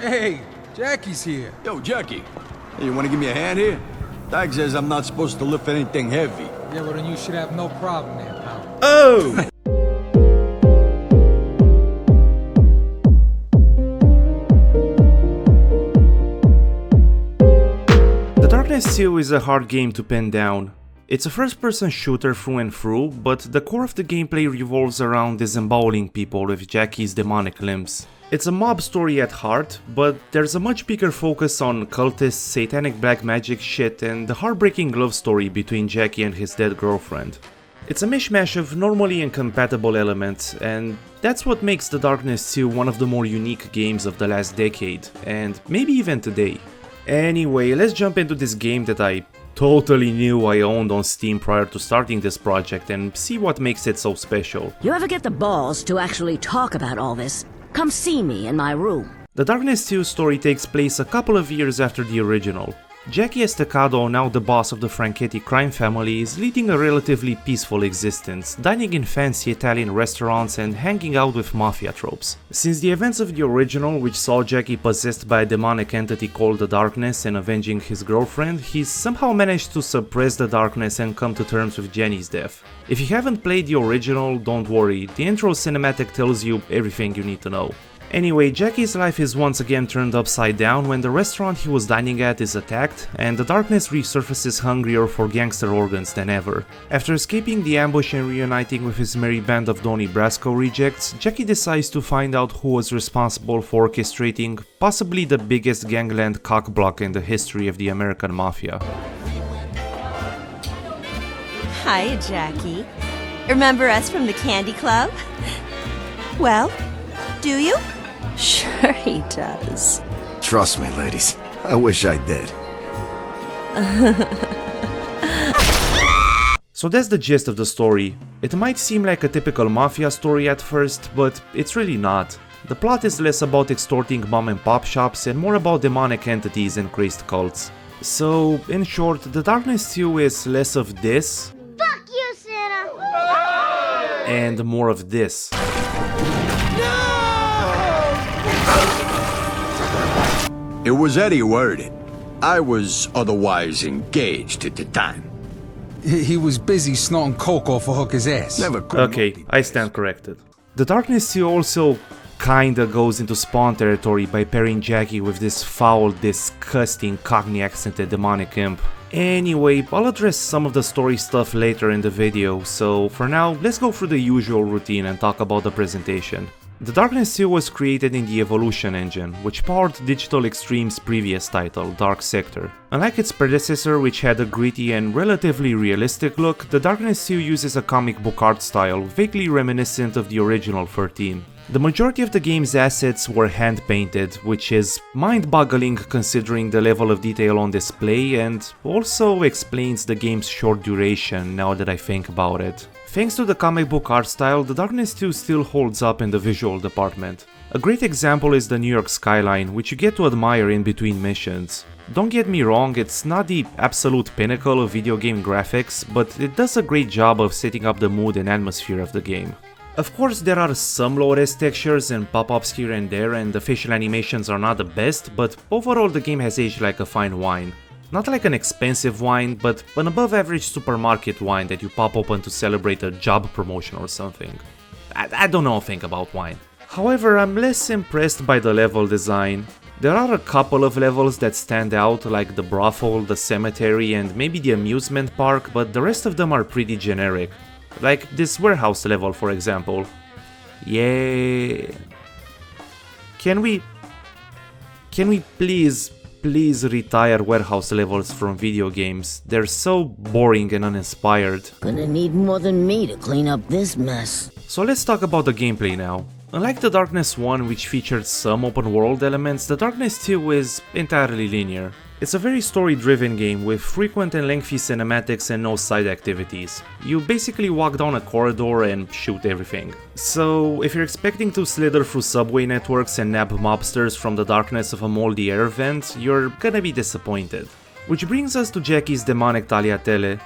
Hey, Jackie's here. Yo, Jackie. Hey, you want to give me a hand here? Dag says I'm not supposed to lift anything heavy. Yeah, well then you should have no problem there, pal. Oh! The Darkness 2 is a hard game to pin down. It's a first-person shooter through and through, but the core of the gameplay revolves around disemboweling people with Jackie's demonic limbs. It's a mob story at heart, but there's a much bigger focus on cultist, satanic black magic shit and the heartbreaking love story between Jackie and his dead girlfriend. It's a mishmash of normally incompatible elements, and that's what makes The Darkness 2 one of the more unique games of the last decade, and maybe even today. Anyway, let's jump into this game that I totally knew I owned on Steam prior to starting this project and see what makes it so special. You ever get the balls to actually talk about all this? Come see me in my room. The Darkness 2 story takes place a couple of years after the original. Jackie Estacado, now the boss of the Franchetti Crime family, is leading a relatively peaceful existence, dining in fancy Italian restaurants and hanging out with mafia tropes. Since the events of the original, which saw Jackie possessed by a demonic entity called the Darkness and avenging his girlfriend, he's somehow managed to suppress the darkness and come to terms with Jenny's death. If you haven't played the original, don't worry, the intro cinematic tells you everything you need to know. Anyway, Jackie's life is once again turned upside down when the restaurant he was dining at is attacked, and the Darkness resurfaces hungrier for gangster organs than ever. After escaping the ambush and reuniting with his merry band of Donnie Brasco rejects, Jackie decides to find out who was responsible for orchestrating possibly the biggest gangland cockblock in the history of the American Mafia. Hi, Jackie. Remember us from the Candy Club? Well, do you? Sure he does. Trust me, ladies. I wish I did. So that's the gist of the story. It might seem like a typical mafia story at first, but it's really not. The plot is less about extorting mom and pop shops and more about demonic entities and crazed cults. So, in short, The Darkness 2 is less of this. Fuck you, Santa! And more of this. It was Eddie who heard it. I was otherwise engaged at the time. He was busy snorting coke off a hooker's ass. Never could. Okay, I stand corrected. The Darkness 2 also kinda goes into Spawn territory by pairing Jackie with this foul, disgusting, Cockney-accented demonic imp. Anyway, I'll address some of the story stuff later in the video, so for now, let's go through the usual routine and talk about the presentation. The Darkness 2 was created in the Evolution engine, which powered Digital Extreme's previous title, Dark Sector. Unlike its predecessor, which had a gritty and relatively realistic look, the Darkness 2 uses a comic book art style vaguely reminiscent of the original 13. The majority of the game's assets were hand-painted, which is mind-boggling considering the level of detail on display and also explains the game's short duration now that I think about it. Thanks to the comic book art style, The Darkness 2 still holds up in the visual department. A great example is the New York skyline, which you get to admire in between missions. Don't get me wrong, it's not the absolute pinnacle of video game graphics, but it does a great job of setting up the mood and atmosphere of the game. Of course, there are some low-res textures and pop-ups here and there, and the facial animations are not the best, but overall the game has aged like a fine wine. Not like an expensive wine, but an above-average supermarket wine that you pop open to celebrate a job promotion or something. I don't know a thing about wine. However, I'm less impressed by the level design. There are a couple of levels that stand out, like the brothel, the cemetery, and maybe the amusement park, but the rest of them are pretty generic. Like this warehouse level, for example. Yeah. Can we please retire warehouse levels from video games? They're so boring and uninspired. Gonna need more than me to clean up this mess. So let's talk about the gameplay now. Unlike The Darkness 1, which featured some open world elements, The Darkness 2 is entirely linear. It's a very story-driven game with frequent and lengthy cinematics and no side activities. You basically walk down a corridor and shoot everything. So if you're expecting to slither through subway networks and nab mobsters from the darkness of a moldy air vent, you're gonna be disappointed. Which brings us to Jackie's demonic tagliatelle.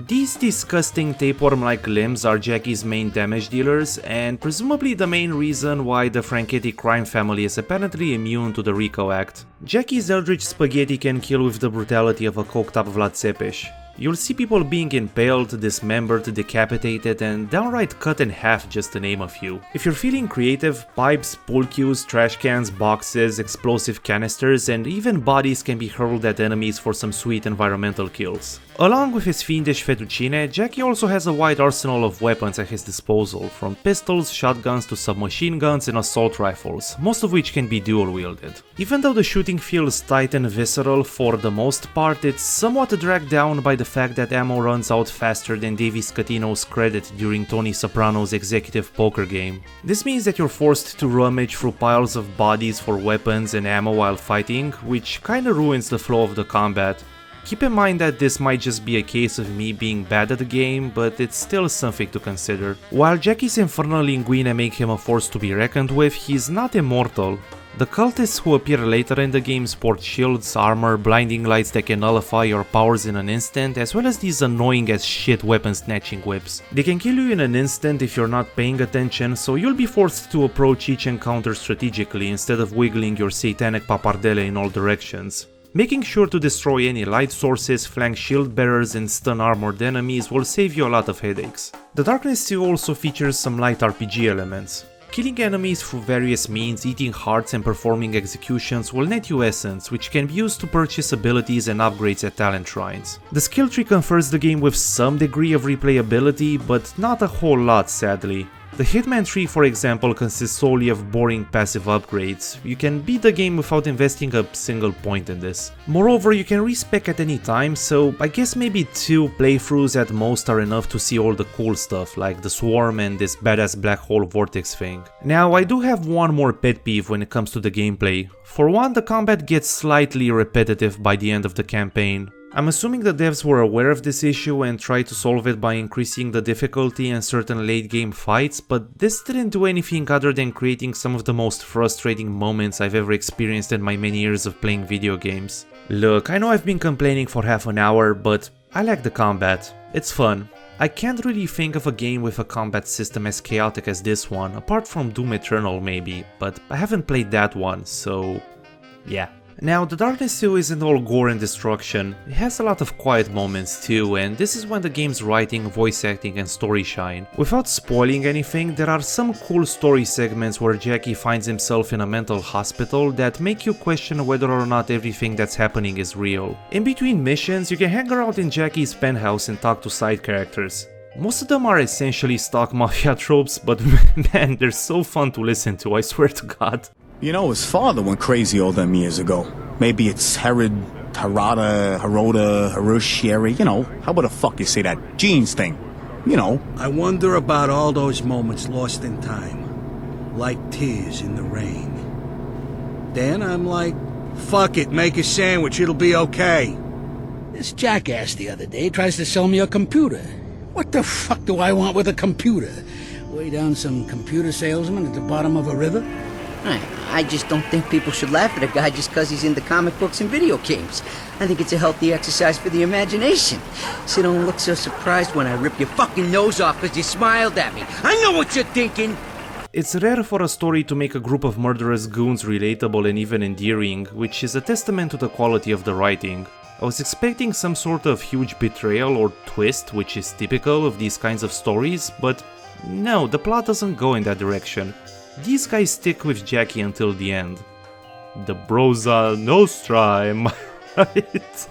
These disgusting tapeworm-like limbs are Jackie's main damage dealers, and presumably the main reason why the Franchetti crime family is apparently immune to the RICO Act. Jackie's eldritch spaghetti can kill with the brutality of a coked-up Vlad Tepes. You'll see people being impaled, dismembered, decapitated, and downright cut in half, just to name a few. If you're feeling creative, pipes, pool cues, trash cans, boxes, explosive canisters, and even bodies can be hurled at enemies for some sweet environmental kills. Along with his fiendish fettuccine, Jackie also has a wide arsenal of weapons at his disposal, from pistols, shotguns to submachine guns and assault rifles, most of which can be dual-wielded. Even though the shooting feels tight and visceral for the most part, it's somewhat dragged down by the fact that ammo runs out faster than Davey Scatino's credit during Tony Soprano's executive poker game. This means that you're forced to rummage through piles of bodies for weapons and ammo while fighting, which kinda ruins the flow of the combat. Keep in mind that this might just be a case of me being bad at the game, but it's still something to consider. While Jackie's infernal linguine make him a force to be reckoned with, he's not immortal. The cultists who appear later in the game sport shields, armor, blinding lights that can nullify your powers in an instant, as well as these annoying as shit weapon snatching whips. They can kill you in an instant if you're not paying attention, so you'll be forced to approach each encounter strategically instead of wiggling your satanic papardelle in all directions. Making sure to destroy any light sources, flank shield bearers and stun armored enemies will save you a lot of headaches. The Darkness 2 also features some light RPG elements. Killing enemies through various means, eating hearts and performing executions will net you essence, which can be used to purchase abilities and upgrades at talent shrines. The skill tree confers the game with some degree of replayability, but not a whole lot sadly. The Hitman tree, for example, consists solely of boring passive upgrades. You can beat the game without investing a single point in this. Moreover, you can respec at any time, so I guess maybe 2 playthroughs at most are enough to see all the cool stuff, like the swarm and this badass black hole vortex thing. Now, I do have one more pet peeve when it comes to the gameplay. For one, the combat gets slightly repetitive by the end of the campaign. I'm assuming the devs were aware of this issue and tried to solve it by increasing the difficulty in certain late game fights, but this didn't do anything other than creating some of the most frustrating moments I've ever experienced in my many years of playing video games. Look, I know I've been complaining for half an hour, but I like the combat. It's fun. I can't really think of a game with a combat system as chaotic as this one, apart from Doom Eternal maybe, but I haven't played that one, so yeah. Now, The Darkness 2 isn't all gore and destruction, it has a lot of quiet moments too, and this is when the game's writing, voice acting and story shine. Without spoiling anything, there are some cool story segments where Jackie finds himself in a mental hospital that make you question whether or not everything that's happening is real. In between missions, you can hang around in Jackie's penthouse and talk to side characters. Most of them are essentially stock mafia tropes, but man, they're so fun to listen to, I swear to God. You know, his father went crazy all them years ago. Maybe it's Herod, Harada, Hiroshiri, you know. How about the fuck you say that jeans thing? You know. I wonder about all those moments lost in time. Like tears in the rain. Then I'm like, fuck it, make a sandwich, it'll be okay. This jackass the other day tries to sell me a computer. What the fuck do I want with a computer? Way down some computer salesman at the bottom of a river? I just don't think people should laugh at a guy just because he's into comic books and video games. I think it's a healthy exercise for the imagination. So don't look so surprised when I rip your fucking nose off because you smiled at me. I know what you're thinking! It's rare for a story to make a group of murderous goons relatable and even endearing, which is a testament to the quality of the writing. I was expecting some sort of huge betrayal or twist, which is typical of these kinds of stories, but no, the plot doesn't go in that direction. These guys stick with Jackie until the end. The Brosa Nostra, am I right?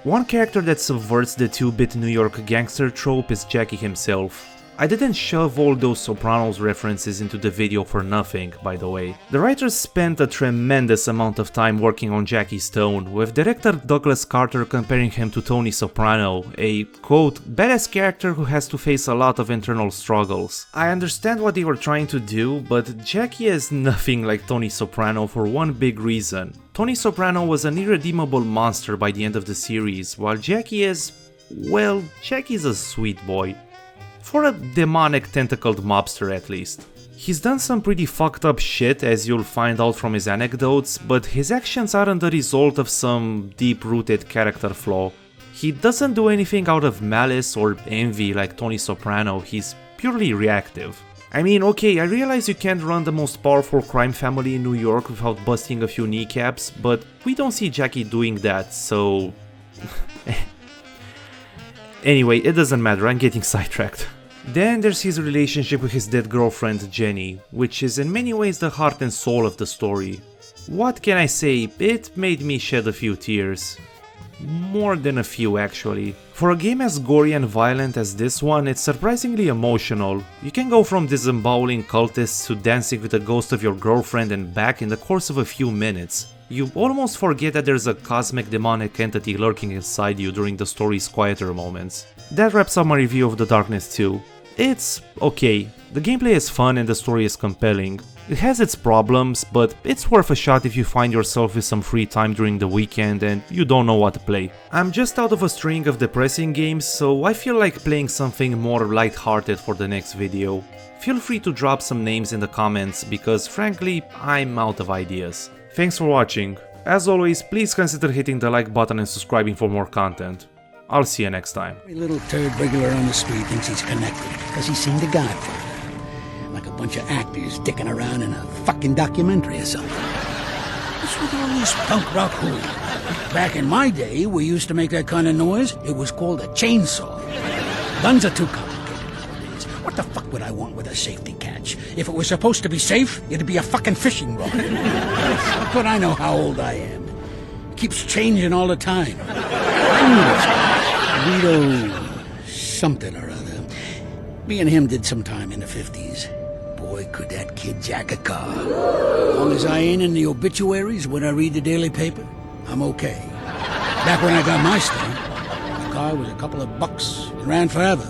One character that subverts the 2-bit New York gangster trope is Jackie himself. I didn't shove all those Sopranos references into the video for nothing, by the way. The writers spent a tremendous amount of time working on Jackie's tone, with director Douglas Carter comparing him to Tony Soprano, a, quote, badass character who has to face a lot of internal struggles. I understand what they were trying to do, but Jackie is nothing like Tony Soprano for one big reason. Tony Soprano was an irredeemable monster by the end of the series, while Jackie is, well, Jackie's a sweet boy. For a demonic tentacled mobster at least. He's done some pretty fucked up shit, as you'll find out from his anecdotes, but his actions aren't the result of some deep-rooted character flaw. He doesn't do anything out of malice or envy like Tony Soprano, he's purely reactive. I mean, okay, I realize you can't run the most powerful crime family in New York without busting a few kneecaps, but we don't see Jackie doing that, so... Anyway, it doesn't matter, I'm getting sidetracked. Then there's his relationship with his dead girlfriend Jenny, which is in many ways the heart and soul of the story. What can I say, it made me shed a few tears. More than a few actually. For a game as gory and violent as this one, it's surprisingly emotional. You can go from disemboweling cultists to dancing with the ghost of your girlfriend and back in the course of a few minutes. You almost forget that there's a cosmic demonic entity lurking inside you during the story's quieter moments. That wraps up my review of The Darkness 2. It's okay. The gameplay is fun and the story is compelling. It has its problems, but it's worth a shot if you find yourself with some free time during the weekend and you don't know what to play. I'm just out of a string of depressing games, so I feel like playing something more lighthearted for the next video. Feel free to drop some names in the comments, because frankly, I'm out of ideas. Thanks for watching. As always, please consider hitting the like button and subscribing for more content. I'll see you next time. Every little turd regular on the street thinks he's connected because he's seen The Godfather. Like a bunch of actors dicking around in a fucking documentary or something. What's with all these punk rock hooligans? Back in my day, we used to make that kind of noise. It was called a chainsaw. Guns are too complicated nowadays. What the fuck would I want with a safety catch? If it was supposed to be safe, it'd be a fucking fishing rod. How could I know how old I am? It keeps changing all the time. I knew this guy, Vito something or other. Me and him did some time in the 50s. Boy, could that kid jack a car. As long as I ain't in the obituaries when I read the daily paper, I'm okay. Back when I got my start, the car was a couple of bucks and ran forever.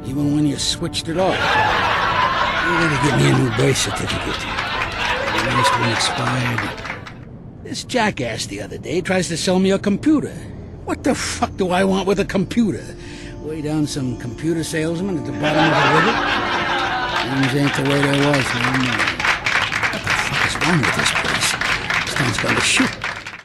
Even when you switched it off. You gotta get me a new birth certificate. The last one expired. This jackass the other day tries to sell me a computer. What the fuck do I want with a computer? Way down some computer salesman at the bottom of the river? Things ain't the way they was no more. What the fuck is wrong with this place? This town's gonna shoot.